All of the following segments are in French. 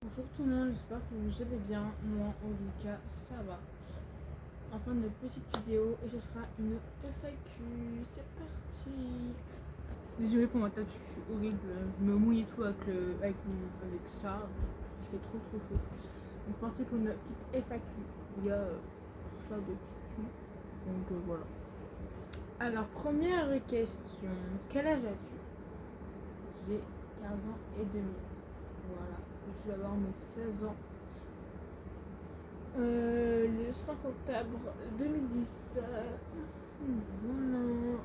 Bonjour tout le monde, j'espère que vous allez bien. Moi, en tout cas, ça va. Enfin, une petite vidéo et ce sera une FAQ. C'est parti. Désolée pour ma tête, je suis horrible. Je me mouille et tout avec ça. Il fait trop chaud. Donc, parti pour une petite FAQ. Il y a tout ça de questions. Donc, voilà. Alors, première question. Quel âge as-tu? J'ai 15 ans et demi. Voilà. Donc, je vais avoir mes 16 ans. Le 5 octobre 2010. Voilà.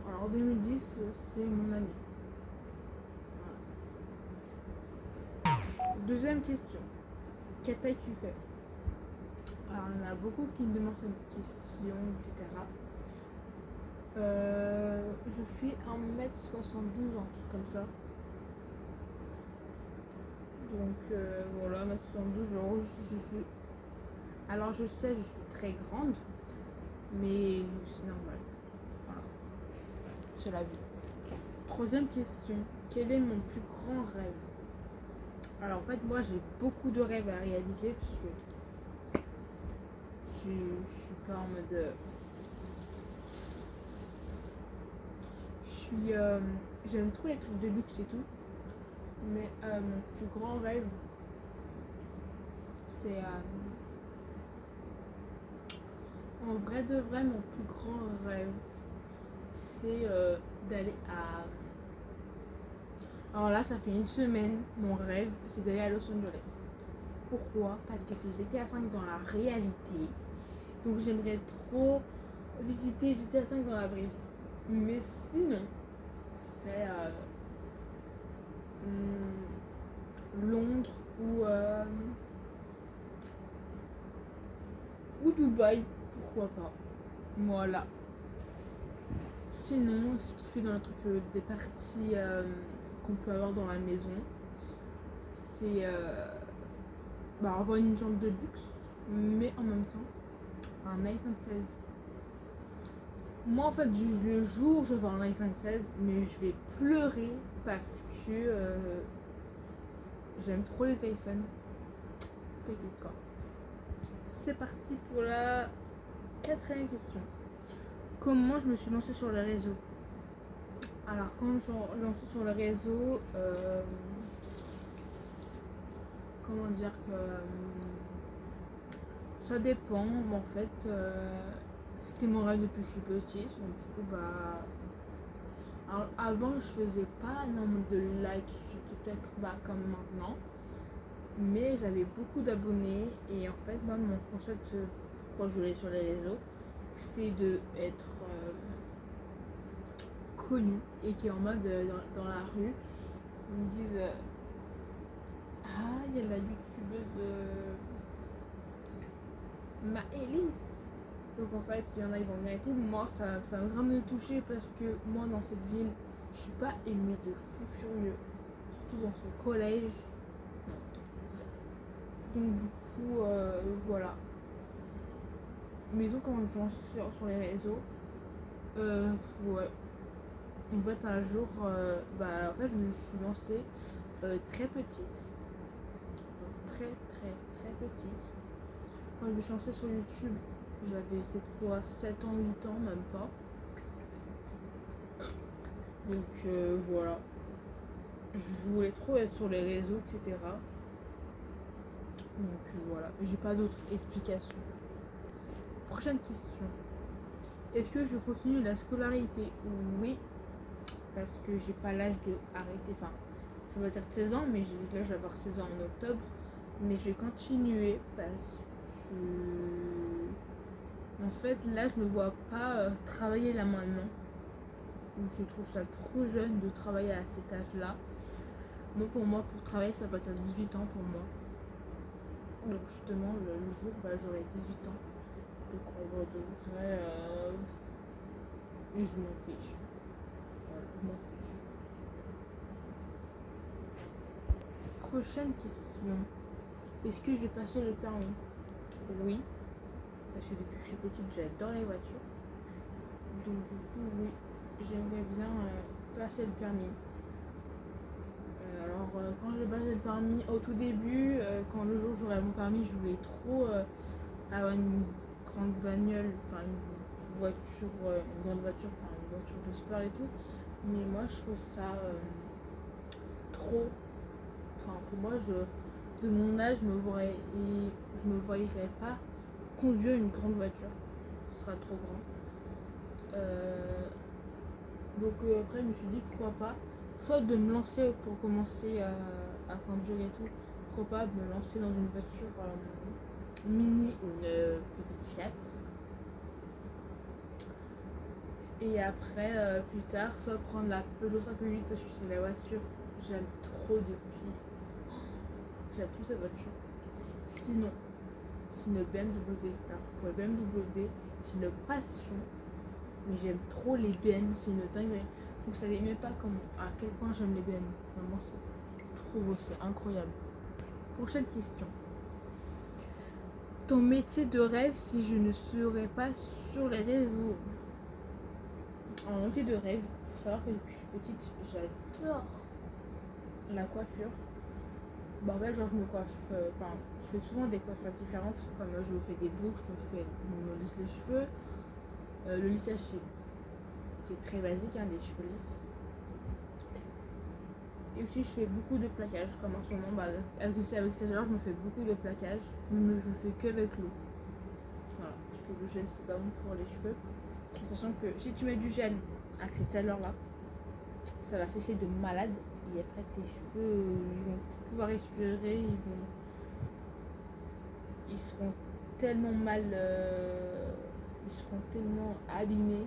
Alors 2010, c'est mon année. Voilà. Deuxième question. Quelle taille tu fais? Alors il y en a beaucoup qui me demandent cette question, etc. Je fais 1m72, un truc comme ça. Donc voilà, 1m72, genre je suis... Alors je sais, je suis très grande, mais c'est normal. Voilà. C'est la vie. Troisième question. Quel est mon plus grand rêve? Alors en fait, moi j'ai beaucoup de rêves à réaliser puisque je suis pas en mode. J'aime trop les trucs de luxe et tout. Mais mon plus grand rêve, c'est. En vrai de vrai, mon plus grand rêve, c'est d'aller à. Alors là, ça fait une semaine, mon rêve, c'est d'aller à Los Angeles. Pourquoi? Parce que c'est GTA 5 dans la réalité. Donc j'aimerais trop visiter GTA 5 dans la vraie vie. Mais sinon, c'est Londres ou Dubaï, pourquoi pas. Voilà. Sinon, ce qui fait dans le truc des parties qu'on peut avoir dans la maison, c'est avoir une chambre de luxe, mais en même temps un iPhone 16. Moi en fait le jour où je vais avoir un iPhone 16, mais je vais pleurer parce que j'aime trop les iPhones. Pépite quoi. C'est parti pour la quatrième question. Comment je me suis lancée sur les réseaux? Alors quand je me suis lancée sur les réseaux, comment dire que ça dépend. En fait, c'était mon rêve depuis que je suis petite. Donc du coup alors avant je faisais pas énormément de likes sur TikTok comme maintenant. Mais j'avais beaucoup d'abonnés et en fait moi mon concept pourquoi je voulais sur les réseaux, c'est de être connu et qui est en mode dans la rue ils me disent ah il y a la youtubeuse Maëlys. Donc en fait il y en a ils vont venir et tout. Moi ça va grave me toucher parce que moi dans cette ville je suis pas aimée de fou furieux, surtout dans ce collège. Donc du coup voilà. Mais donc quand je me suis lancée sur les réseaux, ouais. En fait un jour, en fait je me suis lancée très petite. Très petite. Quand je me suis lancée sur YouTube, j'avais cette fois 7 ans, 8 ans, même pas. Donc voilà. Je voulais trop être sur les réseaux, etc. Donc voilà. J'ai pas d'autres explications. Prochaine question. Est-ce que je continue la scolarité? Oui, parce que j'ai pas l'âge de arrêter. Enfin, ça va dire 16 ans, mais là je vais avoir 16 ans en octobre. Mais je vais continuer parce que en fait là je me vois pas travailler là maintenant. Je trouve ça trop jeune de travailler à cet âge là. Pour moi pour travailler ça va être à 18 ans pour moi. Donc justement le jour j'aurai 18 ans. Donc en vrai de vrai et je m'en fiche. Voilà, je m'en fiche. Prochaine question. Est-ce que je vais passer le permis? Oui. Parce que depuis que je suis petite, j'adore les voitures. Donc du coup, oui, j'aimerais bien passer le permis. Alors quand j'ai passé le permis au tout début, quand le jour où j'aurai mon permis, je voulais trop avoir une grande bagnole, enfin une voiture, une grande voiture, enfin une voiture de sport et tout. Mais moi je trouve ça trop. Enfin pour moi, de mon âge, je me voyais pas conduire une grande voiture. Ce sera trop grand. Donc après je me suis dit pourquoi pas, soit de me lancer pour commencer à conduire et tout, pourquoi pas me lancer dans une voiture mini ou une petite Fiat. Et après plus tard, soit prendre la Peugeot 508 parce que c'est la voiture que j'aime trop depuis. J'aime trop cette voiture. Sinon, c'est une BMW. Alors pour le BMW, c'est une passion. Mais j'aime trop les BM, c'est une dinguerie. Vous savez même pas à quel point j'aime les BM. Vraiment, c'est trop beau, c'est incroyable. Prochaine question. Ton métier de rêve si je ne serais pas sur les réseaux? En métier de rêve, il faut savoir que depuis que je suis petite, j'adore la coiffure. Bah en fait, genre je me coiffe, je fais souvent des coiffures différentes. Comme je me fais des boucles, je me lisse les cheveux. Le lissage, c'est très basique, hein, des cheveux lisses. Et aussi je fais beaucoup de plaquage, comme en ce moment, avec ces alors je me fais beaucoup de plaquage, mais je fais que avec l'eau. Voilà, parce que le gel c'est pas bon pour les cheveux. Sachant que si tu mets du gel à cette chaleur là, ça va sécher de malade et après tes cheveux ils vont pouvoir respirer, ils seront tellement ils seront tellement abîmés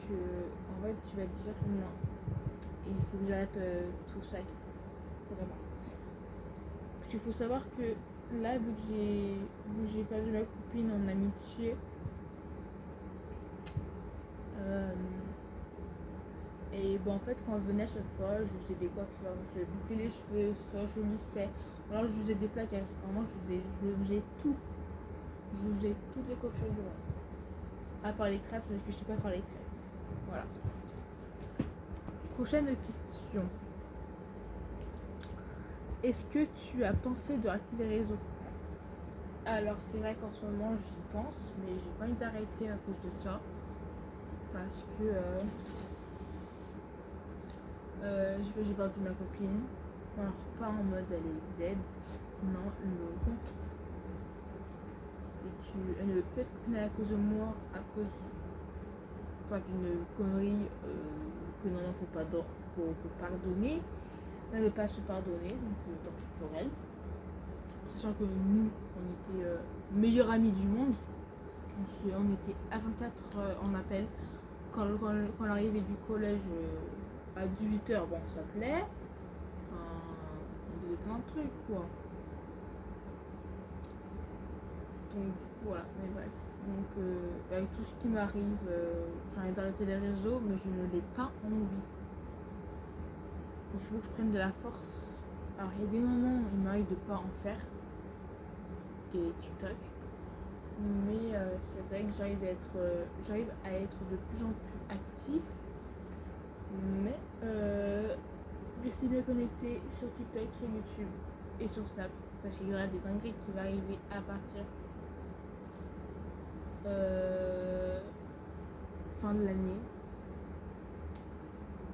que en fait tu vas te dire non, il faut que j'arrête tout ça et tout. Vraiment. Parce qu'il faut savoir que là, vu que j'ai perdu ma copine en amitié, et bon en fait quand je venais à chaque fois, je faisais des coiffures, je bouclais les cheveux, soit je lissais, alors je faisais des plaquages. Vraiment je faisais tout. Je faisais toutes les coiffures du monde. À part les tresses parce que je sais pas faire les tresses. Voilà. Prochaine question. Est-ce que tu as pensé de rater les réseaux? Alors c'est vrai qu'en ce moment j'y pense, mais j'ai pas envie d'arrêter à cause de ça. Parce que j'ai perdu ma copine. Alors pas en mode elle est dead. Non, le contre. C'est qu'elle ne peut plus être copine à cause de moi, à cause d'une connerie que non, faut pardonner. Elle ne veut pas se pardonner, donc tant pis pour elle. Sachant que nous, on était meilleurs amis du monde. On était H24 en appel. Quand l'arrivée du collège à 18h, bon, ça plaît. On faisait plein de trucs, quoi. Donc voilà, mais bref. Donc avec tout ce qui m'arrive, j'ai envie d'arrêter les réseaux, mais je ne l'ai pas envie. Il faut que je prenne de la force. Alors il y a des moments où il m'arrive de pas en faire des TikTok, mais c'est vrai que j'arrive à être de plus en plus actif, mais restez bien connecté sur TikTok, sur YouTube et sur Snap, parce qu'il y aura des dingueries qui vont arriver à partir fin de l'année.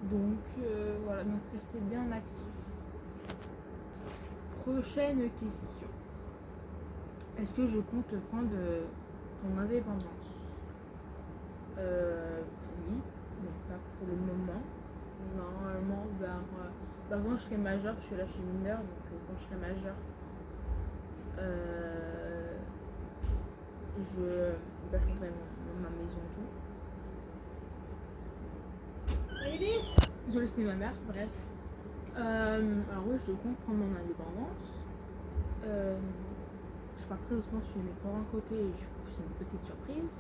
Donc voilà, donc restez bien actifs. Prochaine question. Est-ce que je compte prendre ton indépendance? Oui, mais pas pour le moment. Normalement, quand je serai majeure, parce que là je suis mineure, donc quand je serai majeure, je prendrai ma maison et tout. Désolée, c'est ma mère, bref. Alors oui, je compte prendre mon indépendance. Je pars très doucement chez mes parents à côté et c'est une petite surprise.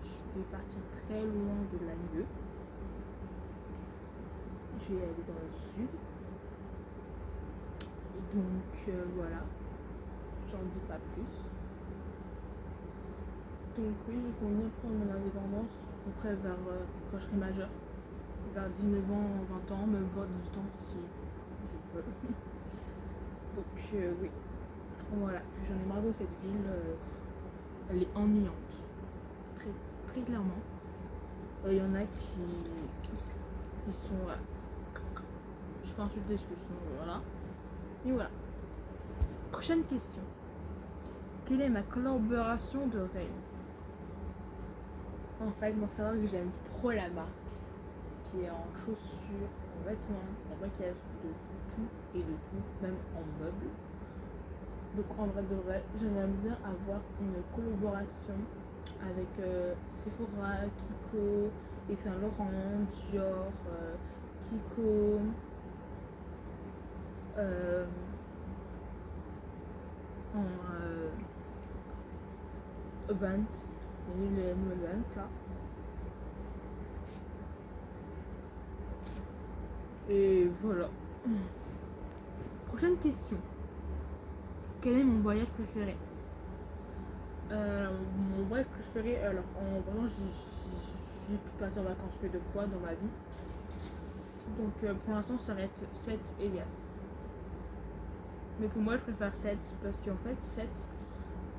Je vais partir très loin de la lieu. Je vais aller dans le sud. Et donc voilà, j'en dis pas plus. Donc oui, je compte bien prendre mon indépendance après vers quand je serai majeure. vers 19 ans, 20 ans, même voire 18 ans si je peux. Donc oui, voilà, j'en ai marre de cette ville, elle est ennuyante, très, très clairement. Il y en a qui sont, je suis pas insultée parce que sinon voilà. Et voilà. Prochaine question. Quelle est ma collaboration de rêve? En fait, pour savoir que j'aime trop la marque, ce qui est en chaussures, en vêtements, en maquillage, de tout et de tout, même en meubles. Donc en vrai de vrai, j'aimerais bien avoir une collaboration avec Sephora, Kiko, Yves Saint Laurent, Dior, Kiko, Vans, les nouvelles Vans là. Et voilà. Prochaine question. Quel est mon voyage préféré? Mon voyage préféré, alors en vraiment j'ai pu partir en vacances que 2 fois dans ma vie. Donc pour l'instant ça va être 7 Elias. Mais pour moi je préfère 7 parce qu'en fait 7,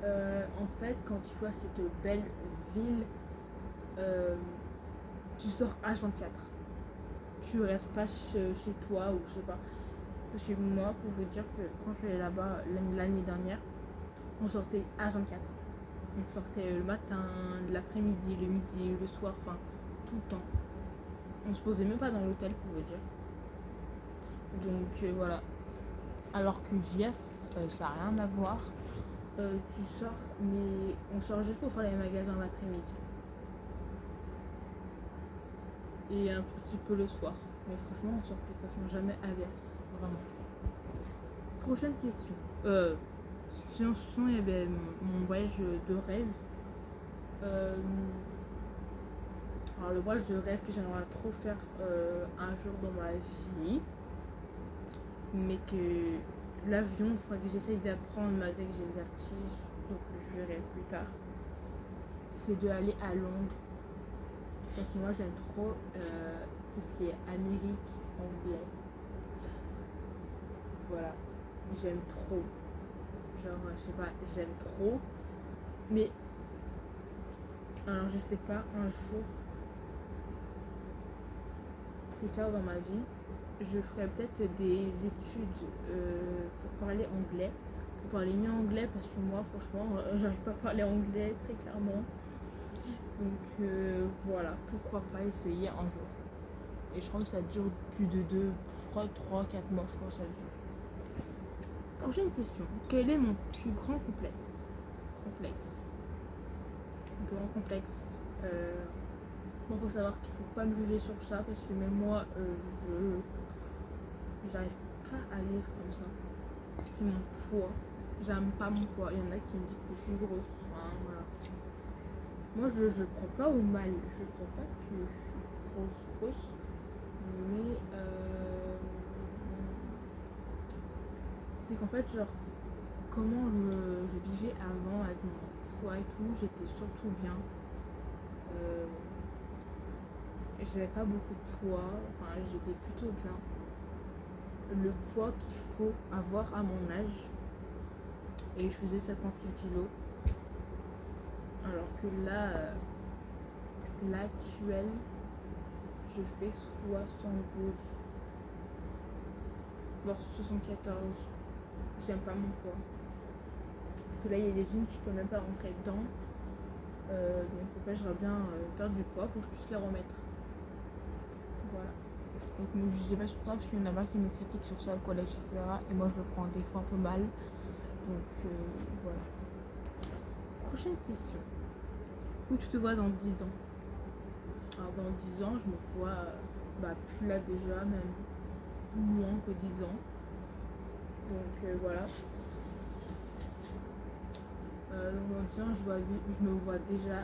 en fait quand tu vois cette belle ville, tu sors H24. Tu restes pas chez toi ou je sais pas. Parce que moi, pour vous dire que quand je suis allée là-bas l'année dernière, on sortait H24. On sortait le matin, l'après-midi, le midi, le soir, enfin tout le temps. On se posait même pas dans l'hôtel pour vous dire. Donc voilà. Alors que Vias, ça n'a rien à voir. Tu sors, mais on sort juste pour faire les magasins l'après-midi. Et un petit peu le soir. Mais franchement, on sortait quasiment jamais à Vias. Vraiment. Prochaine question. Sinon, il y avait mon voyage de rêve. Alors, le voyage de rêve que j'aimerais trop faire un jour dans ma vie, mais que l'avion, il faudrait que j'essaye d'apprendre malgré que j'ai le vertige, donc je verrai plus tard. C'est d'aller à Londres. Parce que moi, j'aime trop tout ce qui est Amérique, anglais. Voilà, j'aime trop. Genre, je sais pas, j'aime trop. Mais, alors je sais pas, un jour, plus tard dans ma vie, je ferai peut-être des études pour parler anglais. Pour parler mieux anglais, parce que moi, franchement, j'arrive pas à parler anglais très clairement. Donc voilà, pourquoi pas essayer un jour. Et je crois que ça dure plus de 3-4 mois, je crois que ça dure. Prochaine question. Quel est mon plus grand complexe? Mon plus grand complexe. Bon, faut savoir qu'il faut pas me juger sur ça parce que même moi, j'arrive pas à vivre comme ça. C'est mon poids. J'aime pas mon poids. Il y en a qui me disent que je suis grosse. Enfin, voilà. Moi, je prends pas au mal. Je prends pas que je suis grosse. Mais c'est qu'en fait, genre, comment je vivais avant avec mon poids et tout, j'étais surtout bien. J'avais pas beaucoup de poids, enfin j'étais plutôt bien. Le poids qu'il faut avoir à mon âge, et je faisais 58 kilos. Alors que là, l'actuel, je fais 72, voire 74. J'aime pas mon poids. Que là, il y a des jeans, je peux même pas rentrer dedans. Donc en fait, j'aimerais bien perdre du poids pour que je puisse les remettre. Voilà. Donc ne me jugez pas sur ça parce qu'il y en a pas qui me critiquent sur ça au collège, etc. Et moi je le prends des fois un peu mal. Donc voilà. Prochaine question. Où tu te vois dans 10 ans? Alors dans 10 ans, je me vois plus là déjà, même moins que 10 ans. Donc voilà. Donc dans 10 ans, je me vois déjà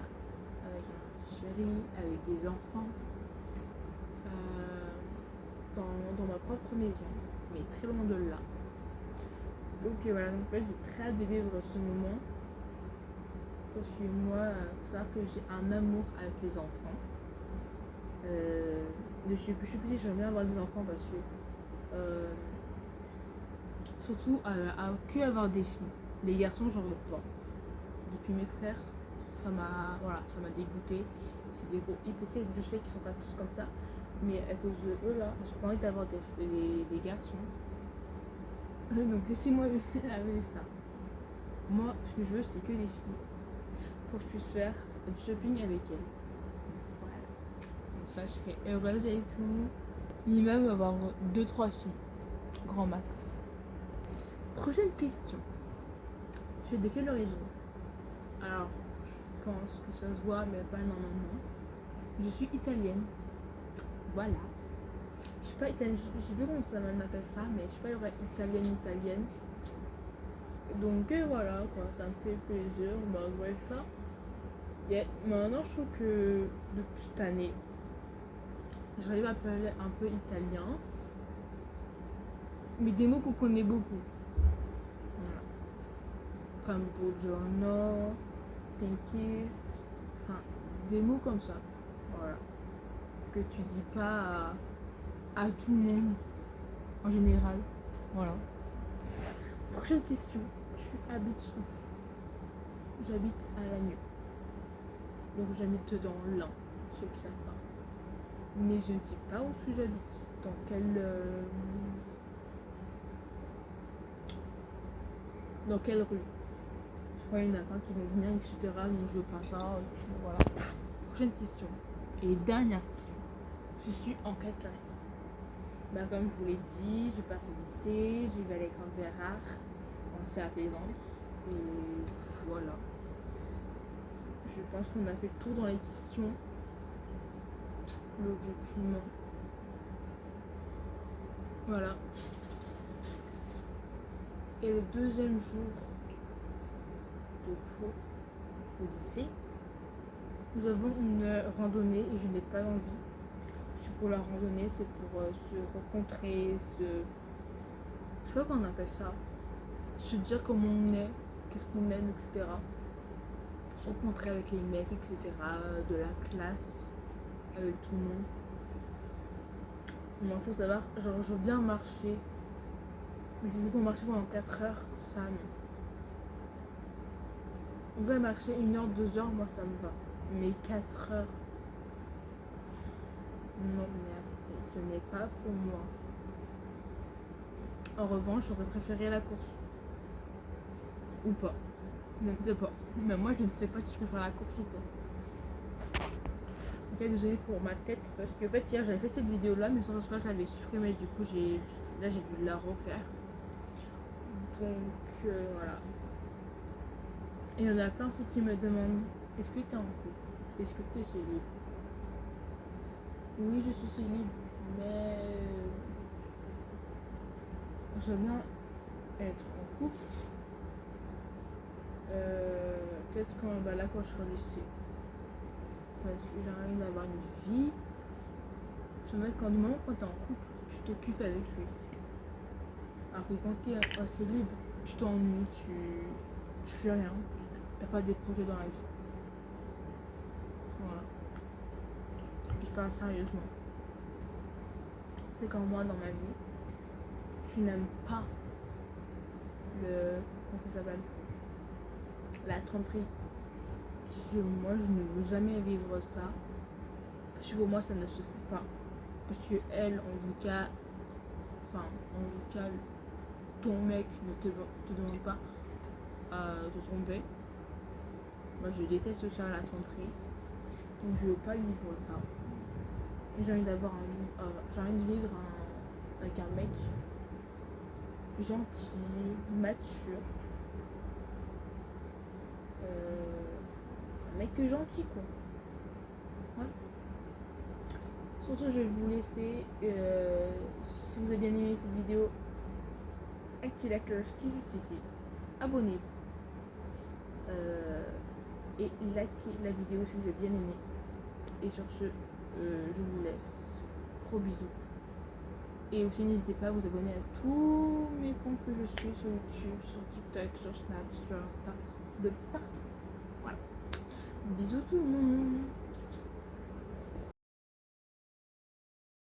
avec un chéri, avec des enfants. Dans ma propre maison, mais très loin de là. Donc voilà, donc j'ai très hâte de vivre ce moment. Parce que moi, il faut savoir que j'ai un amour avec les enfants. depuis que je suis petite, j'aime bien avoir des enfants parce que surtout que avoir des filles. Les garçons, j'en veux pas. Depuis mes frères, ça m'a dégoûté. C'est des gros hypocrites. Je sais qu'ils sont pas tous comme ça, mais à cause de eux là, j'ai pas envie d'avoir des garçons. Donc laissez-moi avec ça. Moi, ce que je veux, c'est que des filles pour que je puisse faire du shopping avec elles. Voilà. Donc ça, je serais heureuse et tout. Minimum avoir 2-3 filles, grand max. Prochaine question. Tu es de quelle origine? Alors, je pense que ça se voit, mais pas énormément. Je suis italienne. Voilà. Je suis pas italienne, je sais plus comment ça m'appelle ça, mais je suis pas italienne. Donc voilà, quoi, ça me fait plaisir malgré ça. Yeah. Maintenant, je trouve que depuis cette année, j'arrive à parler un peu italien, mais des mots qu'on connaît beaucoup. Voilà. Comme buongiorno, pinkist, enfin, des mots comme ça. Voilà. Que tu dis pas à tout le monde en général. Voilà. Prochaine question. Tu habites où? J'habite à Lannion. Donc j'habite dans l'Ain, ceux qui savent pas. Mais je ne dis pas où est-ce que j'habite. Dans quelle rue. Je crois qu'il y en a pas qui vont venir, etc. Donc je veux pas ça. Voilà. Prochaine question. Et dernière question. Je suis en quelle classe? Bah, comme je vous l'ai dit, je passe au lycée, j'y vais à Alexandre Bérard, en CAP vente. Et voilà. Je pense qu'on a fait le tour dans les questions. Logiquement. Voilà. Et le deuxième jour de cours au lycée, nous avons une randonnée et je n'ai pas envie. Pour la randonnée, c'est pour se rencontrer, je sais pas comment on appelle ça, se dire comment on est, qu'est-ce qu'on aime, etc. Se rencontrer avec les mecs, etc. De la classe, avec tout le monde. Moi, faut savoir, genre, je veux bien marcher, mais si c'est pour marcher pendant 4 heures, ça non. On va marcher 1 heure, 2 heures, moi ça me va. Mais 4 heures, non merci, ce n'est pas pour moi. En revanche, j'aurais préféré la course. Ou pas. Je ne sais pas. Mais moi, je ne sais pas si je préfère la course ou pas. Ok, désolée pour ma tête. Parce qu'en fait, hier, j'avais fait cette vidéo-là, mais sans doute, je l'avais supprimée. Du coup, là, j'ai dû la refaire. Donc, voilà. Et il y en a plein aussi qui me demandent, est-ce que tu es en couple? Est-ce que tu es célib? Oui, je suis célib, mais j'aime bien être en couple. Peut-être quand je serai au lycée. Parce que j'ai envie d'avoir une vie. Du moment quand t'es en couple, tu t'occupes avec lui. Alors que quand t'es assez libre, tu t'ennuies, tu fais rien. T'as pas des projets dans la vie. Voilà. Je parle sérieusement. C'est comme moi dans ma vie, tu n'aimes pas comment ça s'appelle, la tromperie. Moi, je ne veux jamais vivre ça. Parce que pour moi, ça ne se fait pas. Parce que elle, en tout cas, ton mec ne te demande pas de tromper. Moi, je déteste ça, la tromperie. Donc, je veux pas vivre ça. J'ai envie de vivre avec un mec gentil, mature. Un mec gentil, quoi. Voilà. Surtout, je vais vous laisser. Si vous avez bien aimé cette vidéo, activez la cloche qui est juste ici. Abonnez-vous. Et likez la vidéo si vous avez bien aimé. Et sur ce, je vous laisse. Gros bisous. Et aussi, n'hésitez pas à vous abonner à tous mes comptes que je suis sur YouTube, sur TikTok, sur Snap, sur Insta, de partout. Voilà. Bisous tout le monde.